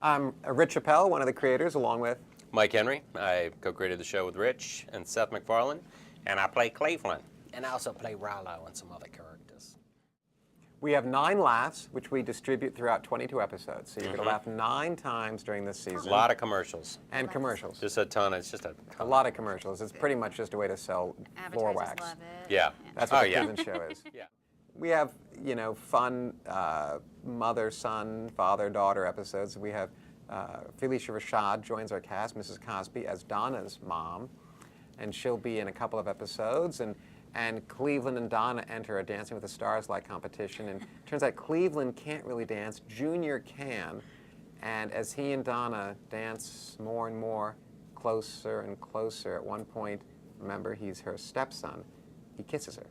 I'm Rich Appel, one of the creators, along with Mike Henry. I co-created the show with Rich and Seth MacFarlane, and I play Cleveland. And I also play Rollo and some other characters. We have 9 laughs, which we distribute throughout 22 episodes. So you're going to laugh 9 times during this season. A lot of commercials. And commercials. Just a ton. It's just a ton. A lot of commercials. It's pretty much just a way to sell floor Advertisers wax. love it. Yeah. That's what the yeah. Cleveland show is. Yeah. We have, fun mother-son, father-daughter episodes. We have Felicia Rashad joins our cast, Mrs. Cosby, as Donna's mom. And she'll be in a couple of episodes. And Cleveland and Donna enter a Dancing with the Stars-like competition. And it turns out Cleveland can't really dance. Junior can. And as he and Donna dance more and more, closer and closer, at one point, remember, he's her stepson, he kisses her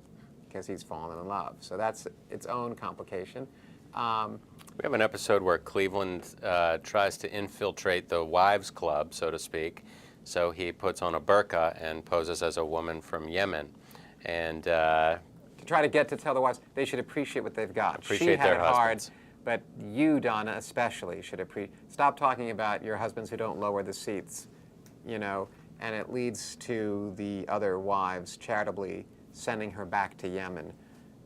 because he's fallen in love. So that's its own complication. We have an episode where Cleveland tries to infiltrate the wives' club, so to speak. So he puts on a burqa and poses as a woman from Yemen. And to try to get to tell the wives they should appreciate what they've got. Appreciate she had their it hard, husbands. but you, Donna, especially should stop talking about your husbands who don't lower the seats, and it leads to the other wives charitably sending her back to Yemen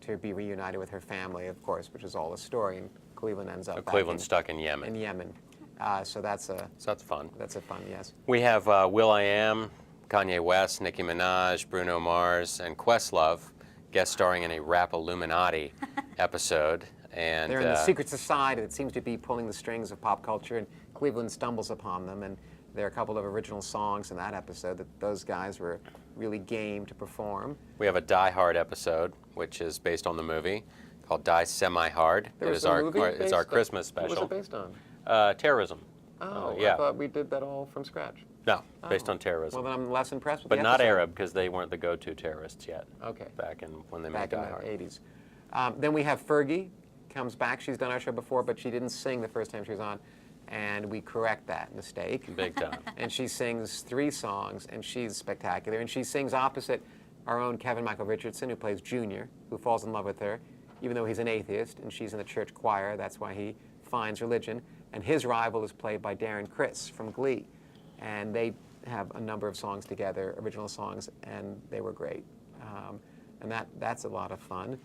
to be reunited with her family, of course, which is all a story. And Cleveland ends up Cleveland's stuck in Yemen. in Yemen. So that's fun. That's a fun, yes. We have Will.i.am, Kanye West, Nicki Minaj, Bruno Mars, and Questlove guest starring in a Rap Illuminati episode. And they're in the secret society that seems to be pulling the strings of pop culture, and Cleveland stumbles upon them. And there are a couple of original songs in that episode that those guys were really game to perform. we have a Die Hard episode, which is based on the movie, called Die Semi-Hard. There was It's a our movie it's based our on- Christmas special. What was it based on? Terrorism. Oh, yeah. I thought we did that all from scratch. No, based Oh. on terrorism. Well, then I'm less impressed with But the not episode. Arab, because they weren't the go-to terrorists yet. Okay. Back in when they Back made in Die the Hard. 80s. Then we have Fergie, comes back. She's done our show before, but she didn't sing the first time she was on. And we correct that mistake. Big time. And she sings 3 songs, and she's spectacular. And she sings opposite our own Kevin Michael Richardson, who plays Junior, who falls in love with her, even though he's an atheist, and she's in the church choir. That's why he finds religion. And his rival is played by Darren Criss from Glee. And they have a number of songs together, original songs, and they were great. And that's a lot of fun.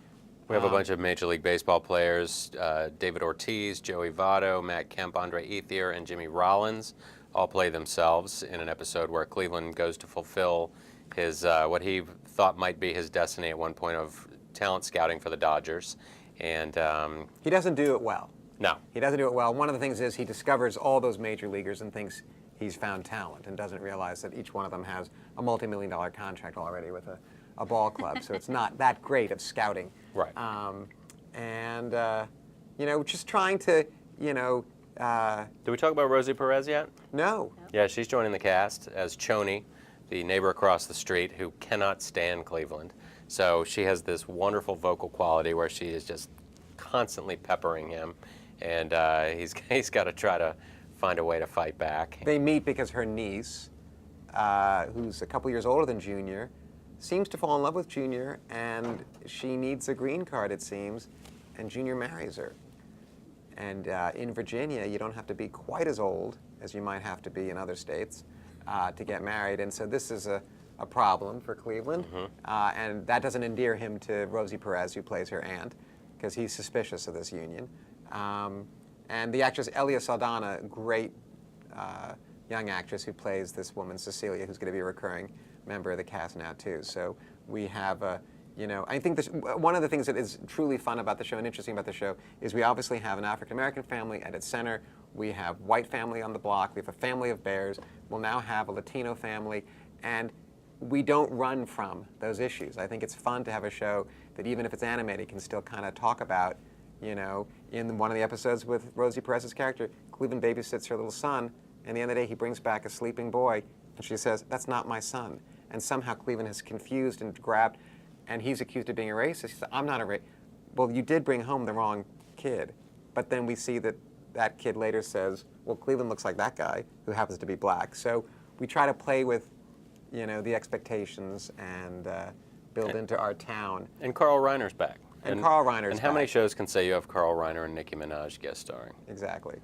We have a bunch of Major League Baseball players, David Ortiz, Joey Votto, Matt Kemp, Andre Ethier, and Jimmy Rollins all play themselves in an episode where Cleveland goes to fulfill his what he thought might be his destiny at one point of talent scouting for the Dodgers. And He doesn't do it well. no, He doesn't do it well. One of the things is he discovers all those major leaguers and thinks he's found talent and doesn't realize that each one of them has a multi-million-dollar contract already with a ball club. So it's not that great of scouting. Right. Just trying to, Did we talk about Rosie Perez yet? no. Yeah, she's joining the cast as Choni, the neighbor across the street who cannot stand Cleveland. So she has this wonderful vocal quality where she is just constantly peppering him, and he's got to try to find a way to fight back. They meet because her niece, who's a couple years older than Junior, seems to fall in love with Junior, and she needs a green card, it seems, and Junior marries her. And in Virginia, you don't have to be quite as old as you might have to be in other states to get married, and so this is a problem for Cleveland, and that doesn't endear him to Rosie Perez, who plays her aunt, because he's suspicious of this union. And the actress Elia Saldana, great young actress who plays this woman, Cecilia, who's going to be a recurring member of the cast now, too. So we have, I think one of the things that is truly fun about the show and interesting about the show is we obviously have an African-American family at its center. We have white family on the block. We have a family of bears. We'll now have a Latino family. And we don't run from those issues. I think it's fun to have a show that, even if it's animated, can still kind of talk about, in one of the episodes with Rosie Perez's character, Cleveland babysits her little son, and at the end of the day, he brings back a sleeping boy, and she says, "That's not my son." And somehow Cleveland has confused and grabbed, and he's accused of being a racist. He says, "I'm not a racist." Well, you did bring home the wrong kid. But then we see that that kid later says, well, Cleveland looks like that guy who happens to be black. So we try to play with, the expectations and build into our town. And Carl Reiner's back. And Carl Reiner's And how many back. shows can say you have Carl Reiner and Nicki Minaj guest starring? Exactly.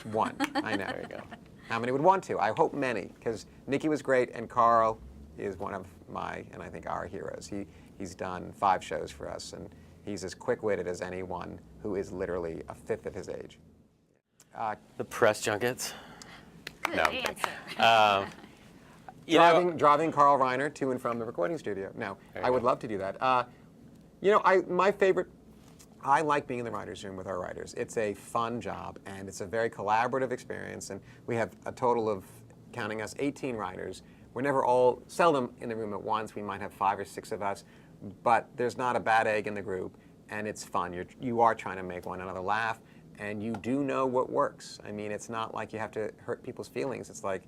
One. I know. There you go. How many would want to? I hope many, because Nikki was great, and Carl is one of my, and I think our heroes. He's done 5 shows for us, and he's as quick-witted as anyone who is literally a fifth of his age. The press junkets. Good No, I'm kidding. answer. Driving Carl Reiner to and from the recording studio. No, There you I would go. love to do that. I like being in the writers' room with our writers. It's a fun job, and it's a very collaborative experience. And we have a total of, counting us, 18 writers. We're never all, seldom in the room at once. We might have 5 or 6 of us, but there's not a bad egg in the group, and it's fun. You are trying to make one another laugh, and you do know what works. I mean, it's not like you have to hurt people's feelings. It's like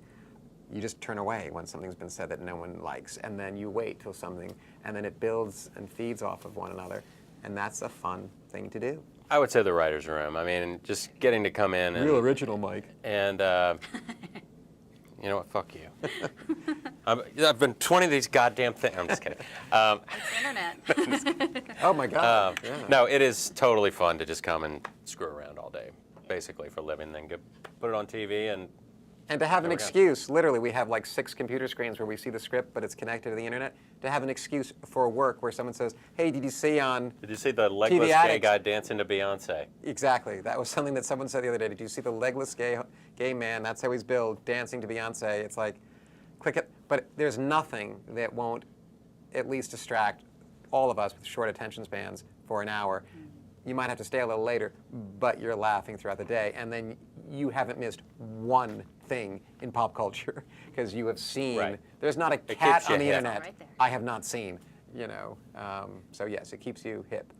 you just turn away when something's been said that no one likes, and then you wait till something, and then it builds and feeds off of one another, and that's a fun thing to do. I would say the writer's room. I mean, just getting to come in and... Real original, Mike. And, you know what, fuck you. I've been 20 of these goddamn things. I'm just kidding. It's internet. Oh my God. Yeah. No, it is totally fun to just come and screw around all day, basically, for a living, then put it on TV and... And to have an There we go. excuse, literally, we have like 6 computer screens where we see the script, but it's connected to the internet. To have an excuse for work where someone says, "Hey, did you see on?" Did you see the legless gay Addicts. guy dancing to Beyonce? Exactly. That was something that someone said the other day. Did you see the legless gay man? That's how he's billed, dancing to Beyonce. It's like, click it. But there's nothing that won't at least distract all of us with short attention spans for an hour. You might have to stay a little later, but you're laughing throughout the day, and then you haven't missed one thing in pop culture because you have seen. Right. There's not a keeps cat you on the hip. internet Right there. I have not seen. So yes, it keeps you hip.